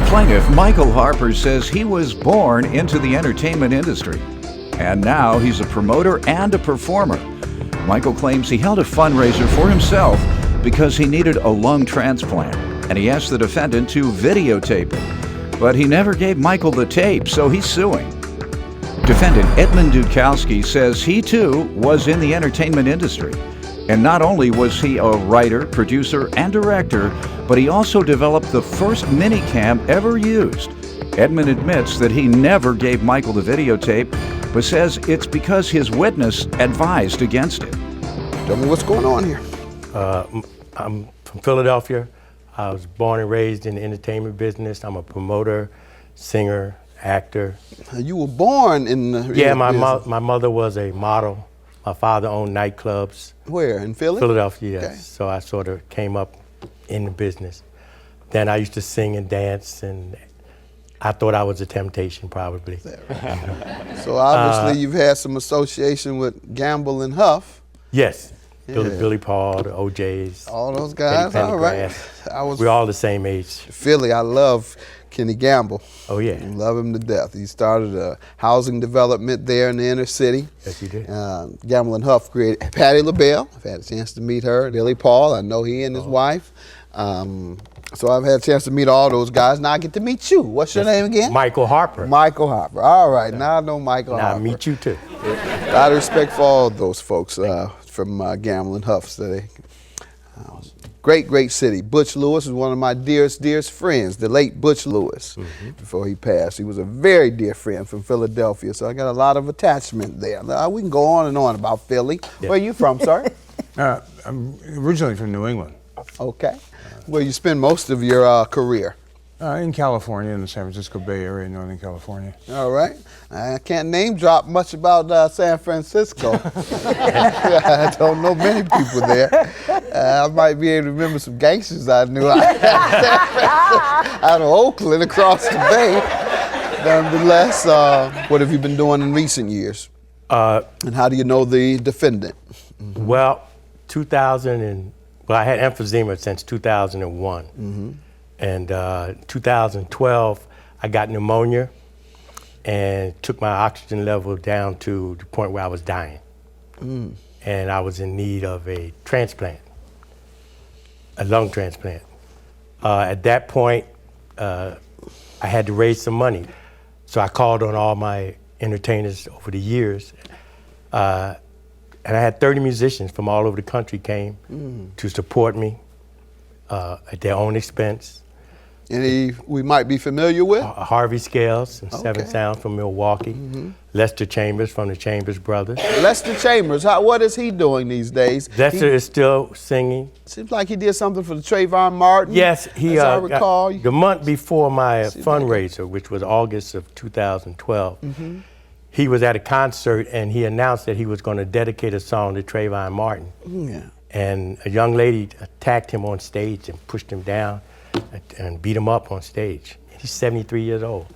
Plaintiff Michael Harper says he was born into the entertainment industry, and now he's a promoter and a performer. Michael claims he held a fundraiser for himself because he needed a lung transplant, and he asked the defendant to videotape it. But he never gave Michael the tape, so he's suing. Defendant Edmund Dudkowski says he too was in the entertainment industry. And not only was he a writer, producer, and director, but he also developed the first minicam ever used. Edmund admits that he never gave Michael the videotape, but says it's because his witness advised against it. Tell me what's going on here. I'm from Philadelphia. I was born and raised in the entertainment business. I'm a promoter, singer, actor. You were born in the Yeah, my mother was a model. My father owned nightclubs. Where, in Philly? Philadelphia, yes. Okay. So I sort of came up in the business. Then I used to sing and dance, and I thought I was a temptation, probably. So obviously you've had some association with Gamble and Huff. Yes. Yeah. Billy Paul, the OJs. All those guys, Penny all right. We're all the same age. Philly, I love Kenny Gamble. Oh, yeah. Love him to death. He started a housing development there in the inner city. Yes, he did. Gamble and Huff created Patti LaBelle. I've had a chance to meet her. Billy Paul, I know he and his wife. So I've had a chance to meet all those guys. Now I get to meet you. What's your name again? Michael Harper. Michael Harper. All right, now I know Michael Now Harper. I meet you too. A lot of respect for all those folks from Gamble and Huff. So great city. Butch Lewis is one of my dearest friends, the late Butch Lewis, before he passed. He was a very dear friend from Philadelphia, so I got a lot of attachment there. We can go on and on about Philly. Yeah. Where are you from, sir? I'm originally from New England. Okay. Where you spend most of your career? In California, in the San Francisco Bay Area, Northern California. All right. I can't name drop much about San Francisco. I don't know many people there. I might be able to remember some gangsters I knew out of Oakland across the bay. Nonetheless, what have you been doing in recent years? And how do you know the defendant? Well, I had emphysema since 2001. And 2012, I got pneumonia and took my oxygen level down to the point where I was dying. And I was in need of a transplant, a lung transplant. At that point, I had to raise some money. So I called on all my entertainers over the years. And I had 30 musicians from all over the country came to support me at their own expense. Any we might be familiar with? Harvey Scales and Seven Sounds from Milwaukee. Lester Chambers from the Chambers Brothers. Lester Chambers, what is he doing these days? Lester is still singing. Seems like he did something for the Trayvon Martin. Yes, he. As I recall. The month before my fundraiser, which was August of 2012, he was at a concert and he announced that he was going to dedicate a song to Trayvon Martin. And a young lady attacked him on stage and pushed him down and beat him up on stage. He's 73 years old,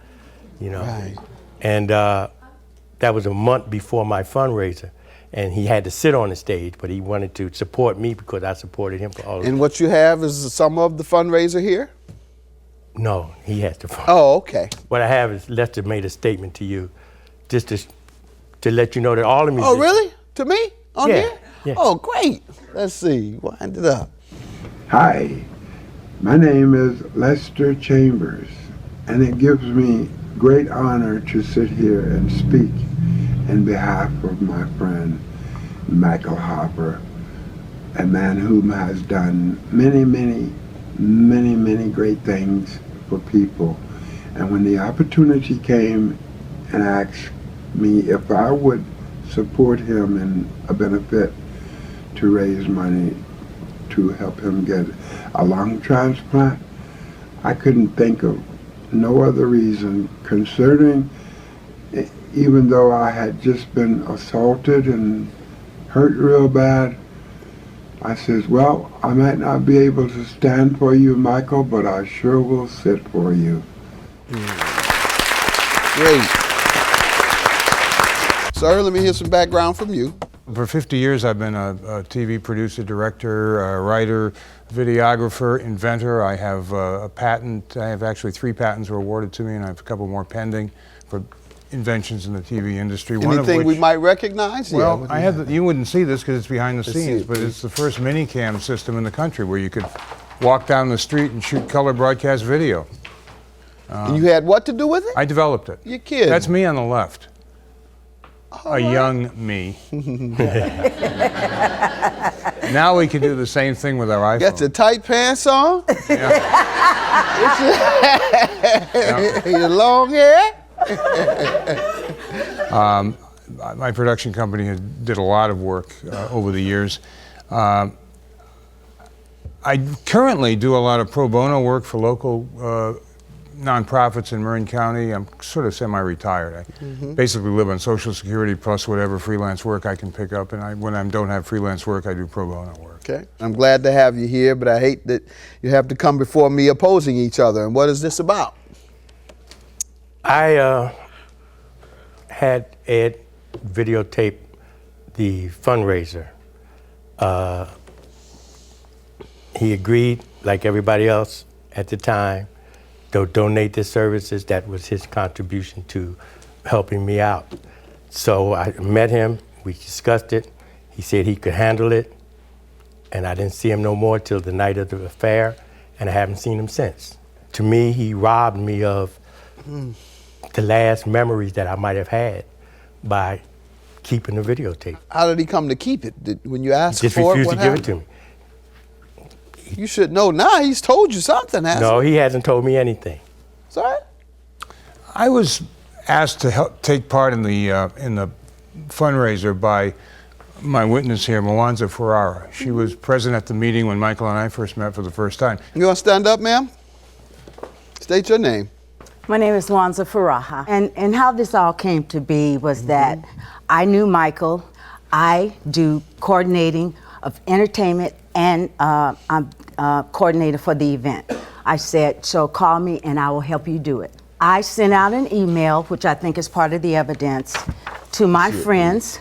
you know. Right. And that was a month before my fundraiser. And he had to sit on the stage, but he wanted to support me because I supported him for all of it. And what you have is some of the fundraiser here? No, he has to fund. Oh, okay. What I have is Lester made a statement to you just to let you know that all the musicians. Oh, really? To me? On Yeah, here? yeah. Oh, great. Let's see. Wind it up. Hi, my name is Lester Chambers, and it gives me great honor to sit here and speak in behalf of my friend Michael Harper, a man who has done many great things for people. And when the opportunity came and asked me if I would support him in a benefit to raise money to help him get a lung transplant, I couldn't think of no other reason, considering even though I had just been assaulted and hurt real bad. I says, well, I might not be able to stand for you, Michael, but I sure will sit for you. Great. Sir, let me hear some background from you. For 50 years, I've been a TV producer, director, writer, videographer, inventor. I have a patent. I have actually 3 patents were awarded to me, and I have a couple more pending for inventions in the TV industry. One of Anything which, we might recognize? well, Yeah, I had. You wouldn't see this because it's behind the Let's see scenes, it, but please. it's the first mini-cam system in the country where you could walk down the street and shoot color broadcast video. And you had what to do with it? I developed it. You're kidding. That's me on the left. A young me. Now we can do the same thing with our iPhone. Got your tight pants on? Your long hair? My production company did a lot of work over the years. I currently do a lot of pro bono work for local nonprofits in Marin County. I'm sort of semi-retired. I basically live on Social Security plus whatever freelance work I can pick up, and when I don't have freelance work, I do pro bono work. Okay. I'm glad to have you here, but I hate that you have to come before me opposing each other. And what is this about? I had Ed videotape the fundraiser. He agreed, like everybody else at the time, to donate the services. That was his contribution to helping me out. So I met him, we discussed it. He said he could handle it, and I didn't see him no more till the night of the affair, and I haven't seen him since. To me, he robbed me of the last memories that I might have had by keeping the videotape. How did he come to keep it? When you asked He just for it, refused what to give it happened? to me. You should know now. He's told you something, hasn't No, he? he hasn't told me anything. Sorry? I was asked to help take part in the fundraiser by my witness here, Mwanza Ferrara. She was present at the meeting when Michael and I first met for the first time. You want to stand up, ma'am? State your name. My name is Wanza Faraha. And how this all came to be was that I knew Michael. I do coordinating of entertainment, and I'm coordinator for the event. I said, so call me and I will help you do it. I sent out an email, which I think is part of the evidence, to my friends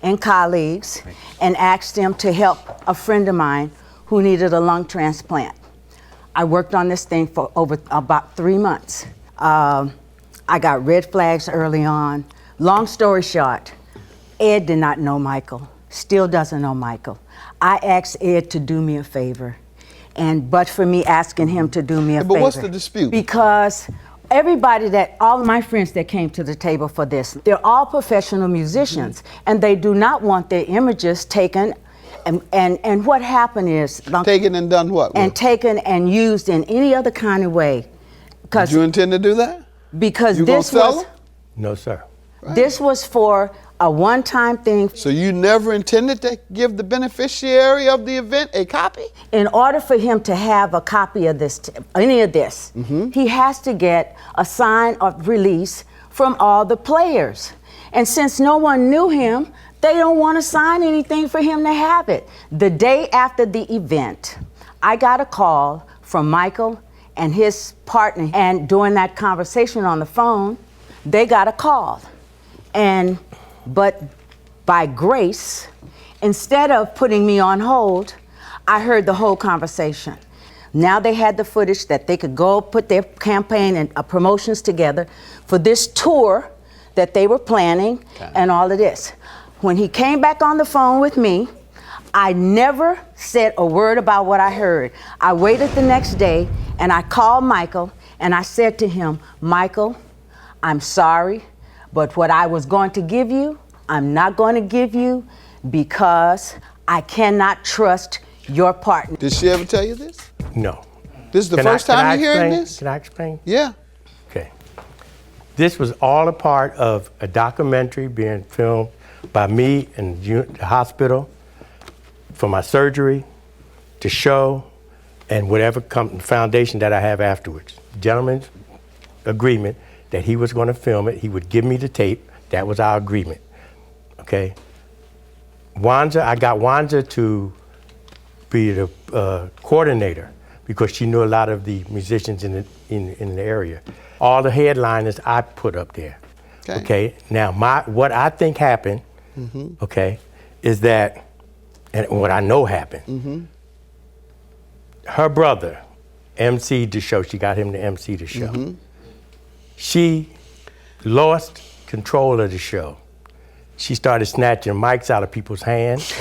and colleagues and asked them to help a friend of mine who needed a lung transplant. I worked on this thing for over about 3 months. I got red flags early on. Long story short, Ed did not know Michael, still doesn't know Michael. I asked Ed to do me a favor, but for me asking him to do me a favor. But what's the dispute? Because all of my friends that came to the table for this, they're all professional musicians, and they do not want their images taken. And what happened is Taken and done what? and with? taken and used in any other kind of way. Did you intend to do that? Because You gonna this sell was them? No, sir. this was for a one-time thing. So you never intended to give the beneficiary of the event a copy? In order for him to have a copy of this, any of this, he has to get a sign of release from all the players. And since no one knew him, they don't want to sign anything for him to have it. The day after the event, I got a call from Michael and his partner, and during that conversation on the phone, they got a call. But by grace, instead of putting me on hold, I heard the whole conversation. Now they had the footage that they could go put their campaign and promotions together for this tour that they were planning and all of this. When he came back on the phone with me, I never said a word about what I heard. I waited the next day and I called Michael and I said to him, Michael, I'm sorry, but what I was going to give you, I'm not going to give you because I cannot trust your partner. Did she ever tell you this? No. This is the Can first can time you're hearing explain? this? Can I explain? Yeah. Okay. This was all a part of a documentary being filmed by me in the hospital for my surgery, to show, and whatever foundation that I have afterwards. Gentleman's agreement that he was going to film it. He would give me the tape. That was our agreement. Okay. I got Wanza to be the coordinator because she knew a lot of the musicians in the area. All the headliners I put up there. Okay. Now what I think happened, okay, is that, and what I know happened, her brother emceed the show. She got him to MC the show. She lost control of the show. She started snatching mics out of people's hands.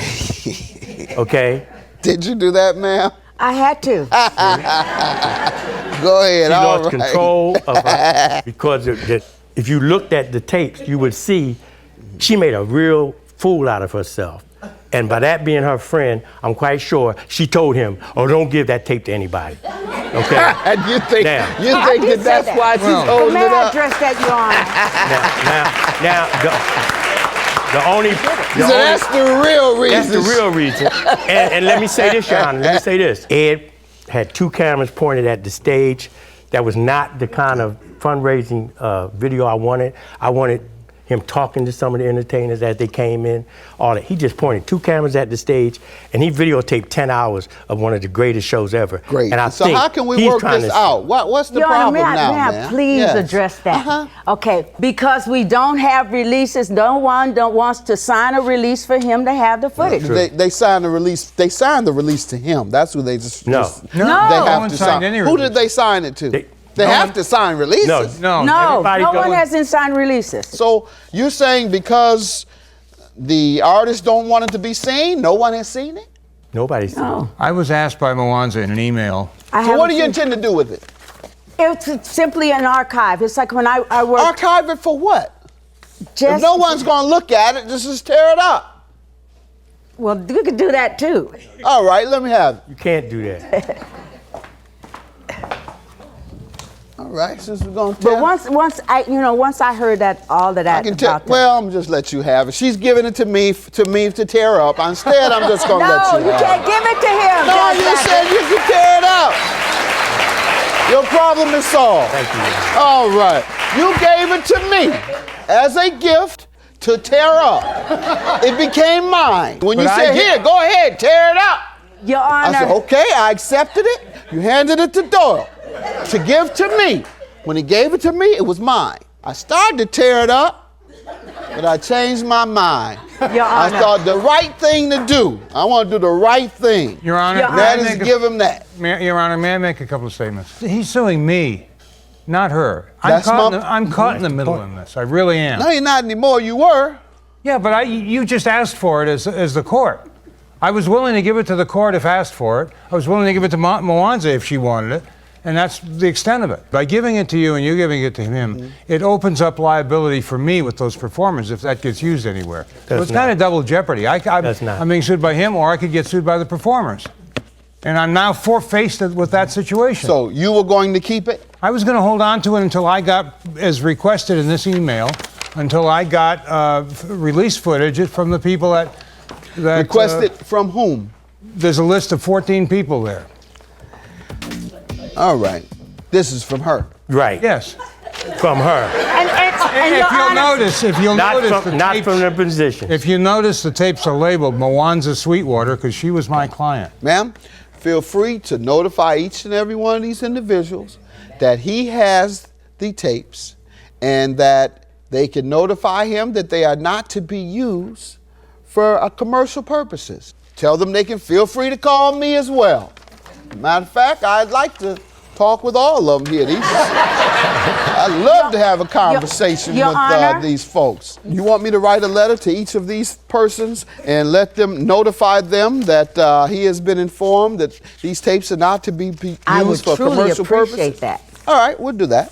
Okay? Did you do that, ma'am? I had to. Go ahead. She all lost right. control of her because if you looked at the tapes, you would see she made a real fool out of herself. And by that being her friend, I'm quite sure she told him, "Oh, don't give that tape to anybody." Okay. And you think Now. I did say that's that. why she's Well. holding May it I up? address that, Your Honor? Now, That's the real reason. that's the real reason. And let me say this, Your Honor. Let me say this. Ed had 2 cameras pointed at the stage. That was not the kind of fundraising video I wanted. I wanted him talking to some of the entertainers as they came in, all that. He just pointed 2 cameras at the stage, and he videotaped 10 hours of one of the greatest shows ever. Great. And I So think how can we he's work trying this to- out? What's the Your Honor, problem may I, now, may I man? please Yes. address that? Okay, because we don't have releases, no one wants to sign a release for him to have the footage. They signed the release. They signed the release to him. That's who they just. No. They No. have No one to signed sign. any Who did release. they sign it to? They no have one- to sign releases. No. No, everybody no go one in- hasn't signed releases. So you're saying because the artists don't want it to be seen, no one has seen it? Nobody's No. I was asked by Mwanza in an email. I So what haven't do you seen- intend to do with it? It's simply an archive. It's like when I worked Archive it for what? just. If no one's going to look at it, just tear it up. Well, you could do that too. All right, let me have it. You can't do that. All right, since we're going to tear But once I heard that all of that I can tell. about that. Well, I'm just let you have it. She's giving it to me to tear up. Instead, I'm just going to let no, you you have can't it. give it to him. No, Judge you Mathis. said you can tear it up. Your problem is solved. Thank you. All right. You gave it to me as a gift to tear up. It became mine. When you But I said, get- here, go ahead, tear it up. Your I Honor. said, okay, I accepted it. You handed it to Doyle to give to me. When he gave it to me, it was mine. I started to tear it up, but I changed my mind. Your I Honor. thought the right thing to do. I want to do the right thing. Your Honor, Your may I That is make a- give him that. Your Honor, may I make a couple of statements? He's suing me, not her. I'm caught in the middle in this. I really am. No, you're not anymore. You were. Yeah, but you just asked for it as the court. I was willing to give it to the court if asked for it. I was willing to give it to Mwanza if she wanted it. And that's the extent of it. By giving it to you and you giving it to him, it opens up liability for me with those performers if that gets used anywhere. So Does it's kind of double jeopardy. Does not. I'm being sued by him, or I could get sued by the performers. And I'm now faced with that situation. So you were going to keep it? I was going to hold on to it until I got, as requested in this email, until I got release footage from the people that Requested from whom? There's a list of 14 people there. All right. This is from her. Right. Yes. From her. And Your Honor, If you'll Not notice, from, the not tapes, from the position. if you notice, the tapes are labeled Mwanza Sweetwater because she was my client. Ma'am, feel free to notify each and every one of these individuals that he has the tapes and that they can notify him that they are not to be used for commercial purposes. Tell them they can feel free to call me as well. Matter of fact, I'd like to talk with all of them here. I'd love to have a conversation Your with Honor? these folks. You want me to write a letter to each of these persons and let them notify them that he has been informed that these tapes are not to be used I would for truly commercial appreciate purposes? that. All right, we'll do that.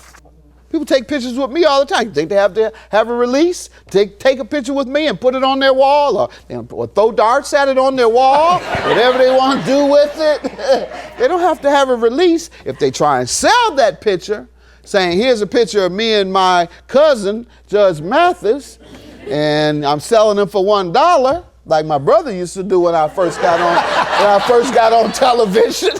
People take pictures with me all the time. You think they have to have a release? Take a picture with me and put it on their wall or throw darts at it on their wall, whatever they want to do with it. They don't have to have a release. If they try and sell that picture, saying, here's a picture of me and my cousin, Judge Mathis, and I'm selling them for $1, like my brother used to do when I first got on television.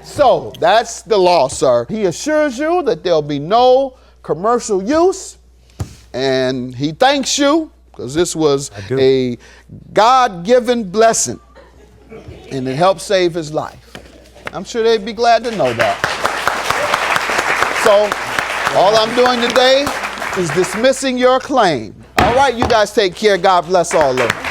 So that's the law, sir. He assures you that there'll be no commercial use, and he thanks you because this was a God-given blessing, and it helped save his life. I'm sure they'd be glad to know that. So all I'm doing today is dismissing your claim. All right, you guys take care. God bless all of you.